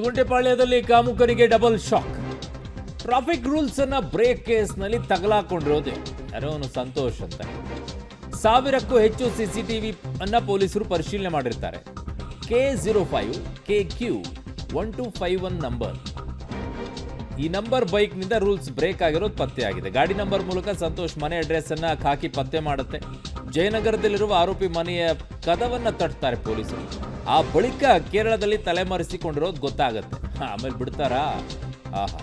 ಸದ್ಗುಂಟೆಪಾಳ್ಯದಲ್ಲಿ ಕಾಮುಕರಿಗೆ double shock. Traffic rules ಅನ್ನ break ಕೇಸ್ನಲ್ಲಿ ತಗಲಾಕೊಂಡಿರೋದು ಯಾರೋನು ಸಂತೋಷ್ ಅಂತ. 1000ಕ್ಕೂ ಹೆಚ್ಚು ಸಿಸಿಟಿವಿ ಅನ್ನ ಪೊಲೀಸರು ಪರಿಶೀಲನೆ ಮಾಡಿರ್ತಾರೆ. K05 KQ1251 number. ಈ ನಂಬರ್ ಬೈಕ್ನಿಂದ ರೂಲ್ಸ್ ಬ್ರೇಕ್ ಆಗಿರೋದು ಪತ್ತೆಯಾಗಿದೆ. ಗಾಡಿ ನಂಬರ್ ಮೂಲಕ ಸಂತೋಷ್ ಮನೆ ಅಡ್ರೆಸ್ ಅನ್ನ ಹಾಕಿ ಪತ್ತೆ ಮಾಡುತ್ತೆ. ಜಯನಗರದಲ್ಲಿರುವ ಆರೋಪಿ ಮನೆಯ ಕದವನ್ನ ತಟ್ತಾರೆ ಪೊಲೀಸರು. ಆ ಬಳಿಕ ಕೇರಳದಲ್ಲಿ ತಲೆಮರೆಸಿಕೊಂಡಿರೋದು ಗೊತ್ತಾಗತ್ತೆ. ಆಮೇಲೆ ಬಿಡ್ತಾರಾ? ಆಹಾ.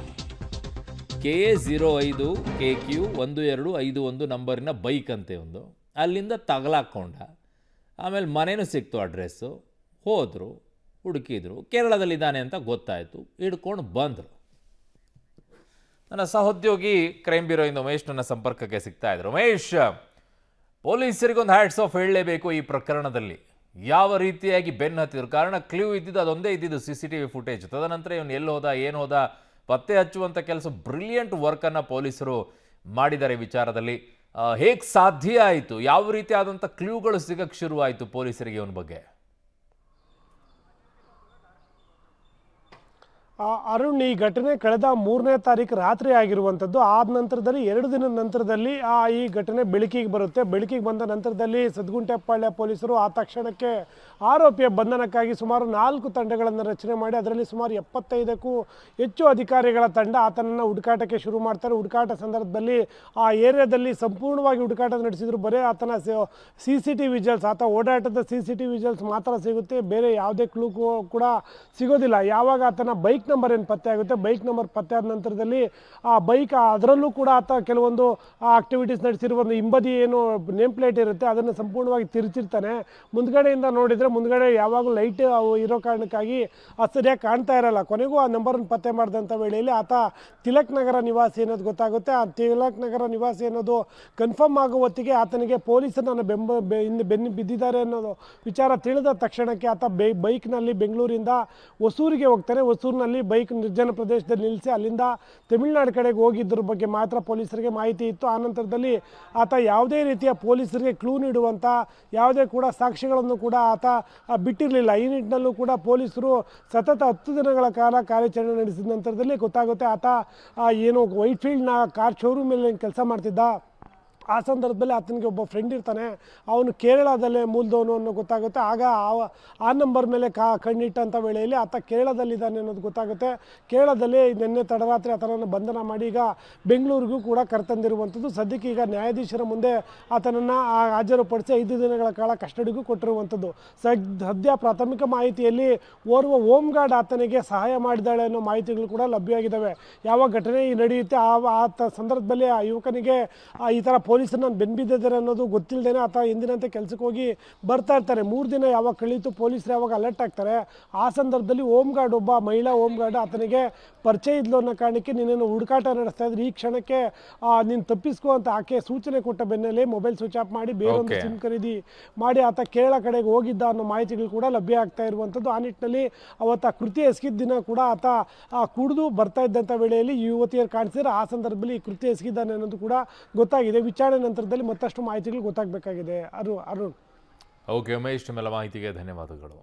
K05 KQ1251 ನಂಬರಿನ ಬೈಕ್ ಅಂತೆ ಒಂದು. ಅಲ್ಲಿಂದ ತಗಲಾಕೊಂಡ. ಆಮೇಲೆ ಮನೇನೂ ಸಿಕ್ತು ಅಡ್ರೆಸ್ಸು. ಹೋದರು, ಹುಡುಕಿದ್ರು, ಕೇರಳದಲ್ಲಿದ್ದಾನೆ ಅಂತ ಗೊತ್ತಾಯಿತು. ಹಿಡ್ಕೊಂಡು ಬಂದರು. ನನ್ನ ಸಹೋದ್ಯೋಗಿ ಕ್ರೈಮ್ ಬ್ಯೂರೋಯಿಂದ ಉಮೇಶ್ ನನ್ನ ಸಂಪರ್ಕಕ್ಕೆ ಸಿಗ್ತಾ ಇದ್ರು. ಉಮೇಶ್, ಪೊಲೀಸರಿಗೊಂದು ಹ್ಯಾಟ್ಸ್ ಆಫ್ ಹೇಳಲೇಬೇಕು ಈ ಪ್ರಕರಣದಲ್ಲಿ. ಯಾವ ರೀತಿಯಾಗಿ ಬೆನ್ನು ಹತ್ತಿದ್ರು. ಕಾರಣ ಕ್ಲೂ ಇದ್ದಿದ್ದು ಅದೊಂದೇ ಇದ್ದಿದ್ದು, CCTV ಫುಟೇಜ್. ತದನಂತರ ಇವನು ಎಲ್ಲಿ ಹೋದ, ಏನು ಹೋದ ಪತ್ತೆ ಹಚ್ಚುವಂಥ ಕೆಲಸ, ಬ್ರಿಲಿಯಂಟ್ ವರ್ಕನ್ನು ಪೊಲೀಸರು ಮಾಡಿದ್ದಾರೆ ಈ ವಿಚಾರದಲ್ಲಿ. ಹೇಗೆ ಸಾಧ್ಯ ಆಯಿತು? ಯಾವ ರೀತಿ ಆದಂಥ ಕ್ಲೂಗಳು ಸಿಗಕ್ಕೆ ಶುರುವಾಯಿತು ಪೊಲೀಸರಿಗೆ ಇವನ ಬಗ್ಗೆ? ಅರುಣ್, ಈ ಘಟನೆ ಕಳೆದ 3ನೇ ತಾರೀಕು ರಾತ್ರಿ ಆಗಿರುವಂಥದ್ದು. ಆದ ನಂತರದಲ್ಲಿ 2 ದಿನದ ನಂತರದಲ್ಲಿ ಈ ಘಟನೆ ಬೆಳಕಿಗೆ ಬರುತ್ತೆ. ಬೆಳಕಿಗೆ ಬಂದ ನಂತರದಲ್ಲಿ ಸದ್ಗುಂಟೆಪಾಳ್ಯ ಪೊಲೀಸರು ಆ ತಕ್ಷಣಕ್ಕೆ ಆರೋಪಿಯ ಬಂಧನಕ್ಕಾಗಿ ಸುಮಾರು 4 ತಂಡಗಳನ್ನು ರಚನೆ ಮಾಡಿ ಅದರಲ್ಲಿ ಸುಮಾರು 75ಕ್ಕೂ ಹೆಚ್ಚು ಅಧಿಕಾರಿಗಳ ತಂಡ ಆತನನ್ನು ಹುಡುಕಾಟಕ್ಕೆ ಶುರು ಮಾಡ್ತಾರೆ. ಹುಡುಕಾಟ ಸಂದರ್ಭದಲ್ಲಿ ಆ ಏರಿಯಾದಲ್ಲಿ ಸಂಪೂರ್ಣವಾಗಿ ಹುಡುಕಾಟ ನಡೆಸಿದ್ರು. ಬರೀ ಆತನ CCTV ವಿಜುವಲ್ಸ್, ಆತ ಓಡಾಟದ CCTV ವಿಜುವಲ್ಸ್ ಮಾತ್ರ ಸಿಗುತ್ತೆ. ಬೇರೆ ಯಾವುದೇ ಕ್ಲೂ ಕೂಡ ಸಿಗೋದಿಲ್ಲ. ಯಾವಾಗ ಆತನ ಬೈಕ್ ನಂಬರ್ ಏನು ಪತ್ತೆ ಆಗುತ್ತೆ, ಬೈಕ್ ನಂಬರ್ ಪತ್ತೆ ಆದ ನಂತರದಲ್ಲಿ ಆ ಬೈಕ್, ಅದರಲ್ಲೂ ಕೂಡ ಆತ ಕೆಲವೊಂದು ಆಕ್ಟಿವಿಟೀಸ್ ನಡೆಸಿರುವ ಒಂದು ಹಿಂಬದಿ ಏನು ನೇಮ್ ಪ್ಲೇಟ್ ಇರುತ್ತೆ ಅದನ್ನು ಸಂಪೂರ್ಣವಾಗಿ ತಿರುಚಿರ್ತಾನೆ. ಮುಂದ್ಗಡೆಯಿಂದ ನೋಡಿದರೆ ಮುಂದ್ಗಡೆ ಯಾವಾಗಲೂ ಲೈಟ್ ಇರೋ ಕಾರಣಕ್ಕಾಗಿ ಅದು ಸರಿಯಾಗಿ ಕಾಣ್ತಾ ಇರಲ್ಲ. ಕೊನೆಗೂ ಆ ನಂಬರನ್ನು ಪತ್ತೆ ಮಾಡಿದಂಥ ವೇಳೆಯಲ್ಲಿ ಆತ ತಿಲಕ್ ನಗರ ನಿವಾಸಿ ಅನ್ನೋದು ಗೊತ್ತಾಗುತ್ತೆ. ಆ ತಿಲಕ್ ನಗರ ನಿವಾಸಿ ಅನ್ನೋದು ಕನ್ಫರ್ಮ್ ಆಗುವ ಹೊತ್ತಿಗೆ ಆತನಿಗೆ ಪೊಲೀಸರು ನನ್ನ ಬೆನ್ನು ಬಿದ್ದಿದ್ದಾರೆ ಅನ್ನೋದು ವಿಚಾರ ತಿಳಿದ ತಕ್ಷಣಕ್ಕೆ ಆತ ಬೈಕ್ನಲ್ಲಿ ಬೆಂಗಳೂರಿಂದ ಹೊಸೂರಿಗೆ ಹೋಗ್ತಾನೆ. ಹೊಸೂರಿನಲ್ಲಿ ಬೈಕ್ ನಿರ್ಜನ ಪ್ರದೇಶದಲ್ಲಿ ನಿಲ್ಲಿಸಿ ಅಲ್ಲಿಂದ ತಮಿಳುನಾಡು ಕಡೆಗೆ ಹೋಗಿದ್ರ ಬಗ್ಗೆ ಮಾತ್ರ ಪೊಲೀಸರಿಗೆ ಮಾಹಿತಿ ಇತ್ತು. ಆನಂತರದಲ್ಲಿ ಆತ ಯಾವುದೇ ರೀತಿಯ ಪೊಲೀಸರಿಗೆ ಕ್ಲೂ ನೀಡುವಂಥ ಯಾವುದೇ ಕೂಡ ಸಾಕ್ಷಿಗಳನ್ನು ಕೂಡ ಆತ ಬಿಟ್ಟಿರಲಿಲ್ಲ. ಈ ನಿಟ್ಟಿನಲ್ಲೂ ಕೂಡ ಪೊಲೀಸರು ಸತತ 10 ದಿನಗಳ ಕಾಲ ಕಾರ್ಯಾಚರಣೆ ನಡೆಸಿದ ನಂತರದಲ್ಲಿ ಗೊತ್ತಾಗುತ್ತೆ ಆತ ಏನು ವೈಟ್ಫೀಲ್ಡ್ನ ಕಾರ್ ಶೋರೂಮಲ್ಲಿ ಕೆಲಸ ಮಾಡ್ತಿದ್ದ. ಆ ಸಂದರ್ಭದಲ್ಲಿ ಆತನಿಗೆ ಒಬ್ಬ ಫ್ರೆಂಡ್ ಇರ್ತಾನೆ, ಅವನು ಕೇರಳದಲ್ಲೇ ಮೂಲದವನು ಅನ್ನೋ ಗೊತ್ತಾಗುತ್ತೆ. ಆಗ ಆ ನಂಬರ್ ಮೇಲೆ ಕಣ್ಣಿಟ್ಟಂಥ ವೇಳೆಯಲ್ಲಿ ಆತ ಕೇರಳದಲ್ಲಿದ್ದಾನೆ ಅನ್ನೋದು ಗೊತ್ತಾಗುತ್ತೆ. ಕೇರಳದಲ್ಲಿ ನಿನ್ನೆ ತಡರಾತ್ರಿ ಆತನನ್ನು ಬಂಧನ ಮಾಡಿ ಈಗ ಬೆಂಗಳೂರಿಗೂ ಕೂಡ ಕರೆತಂದಿರುವಂಥದ್ದು. ಸದ್ಯಕ್ಕೆ ಈಗ ನ್ಯಾಯಾಧೀಶರ ಮುಂದೆ ಆತನನ್ನು ಹಾಜರುಪಡಿಸಿ 5 ದಿನಗಳ ಕಾಲ ಕಸ್ಟಡಿಗೂ ಕೊಟ್ಟಿರುವಂಥದ್ದು. ಸದ್ಯ ಪ್ರಾಥಮಿಕ ಮಾಹಿತಿಯಲ್ಲಿ ಓರ್ವ ಹೋಮ್ ಗಾರ್ಡ್ ಆತನಿಗೆ ಸಹಾಯ ಮಾಡಿದ್ದಾಳೆ ಅನ್ನೋ ಮಾಹಿತಿಗಳು ಕೂಡ ಲಭ್ಯವಾಗಿದ್ದಾವೆ. ಯಾವ ಘಟನೆ ನಡೆಯುತ್ತೆ ಆ ಸಂದರ್ಭದಲ್ಲಿ ಆ ಯುವಕನಿಗೆ ಈ ಥರ ಪೊಲೀಸರು ಬೆನ್ಬಿದ್ದಿದ್ದಾರೆ ಅನ್ನೋದು ಗೊತ್ತಿಲ್ಲದೇನೆ ಆತ ಎಂದಿನಂತೆ ಕೆಲಸಕ್ಕೆ ಹೋಗಿ ಬರ್ತಾ ಇರ್ತಾರೆ. 3 ದಿನ ಯಾವಾಗ ಕಳೀತು, ಪೊಲೀಸರು ಯಾವಾಗ ಅಲರ್ಟ್ ಆಗ್ತಾರೆ, ಆ ಸಂದರ್ಭದಲ್ಲಿ ಹೋಮ್ ಗಾರ್ಡ್, ಒಬ್ಬ ಮಹಿಳಾ ಹೋಮ್ ಗಾರ್ಡ್ ಆತನಿಗೆ ಪರಿಚಯ ಇದ್ಲು ಅನ್ನೋ ಕಾರಣಕ್ಕೆ ನಿನ್ನನ್ನು ಹುಡುಕಾಟ ನಡೆಸ್ತಾ ಇದ್ರು, ಈ ಕ್ಷಣಕ್ಕೆ ನೀನು ತಪ್ಪಿಸ್ಕೋ ಅಂತ ಆಕೆ ಸೂಚನೆ ಕೊಟ್ಟ ಬೆನ್ನಲ್ಲೇ ಮೊಬೈಲ್ ಸ್ವಿಚ್ ಆಫ್ ಮಾಡಿ ಬೇರೊಂದು ಸಿಮ್ ಖರೀದಿ ಮಾಡಿ ಆತ ಕೇರಳ ಕಡೆಗೆ ಹೋಗಿದ್ದ ಅನ್ನೋ ಮಾಹಿತಿಗಳು ಕೂಡ ಲಭ್ಯ ಆಗ್ತಾ ಇರುವಂಥದ್ದು. ಆ ನಿಟ್ಟಿನಲ್ಲಿ ಅವತ್ತು ಕೃತ್ಯ ಎಸಗಿದ್ದ ದಿನ ಕೂಡ ಆತ ಕುಡಿದು ಬರ್ತಾ ಇದ್ದಂಥ ವೇಳೆಯಲ್ಲಿ ಯುವತಿಯರು ಕಾಣಿಸಿದ್ರೆ ಆ ಸಂದರ್ಭದಲ್ಲಿ ಕೃತ್ಯ ಎಸಗಿದ್ದಾನೆ ಅನ್ನೋದು ಕೂಡ ಗೊತ್ತಾಗಿದೆ. ವಿಚಾರಣೆ ನಂತರದಲ್ಲಿ ಮತ್ತಷ್ಟು ಮಾಹಿತಿಗಳು ಗೊತ್ತಾಗಬೇಕಾಗಿದೆ. ಅರುಣ್. ಓಕೆ ಉಮೇಶ್, ನಿಮ್ಮೆಲ್ಲ ಮಾಹಿತಿಗೆ ಧನ್ಯವಾದಗಳು.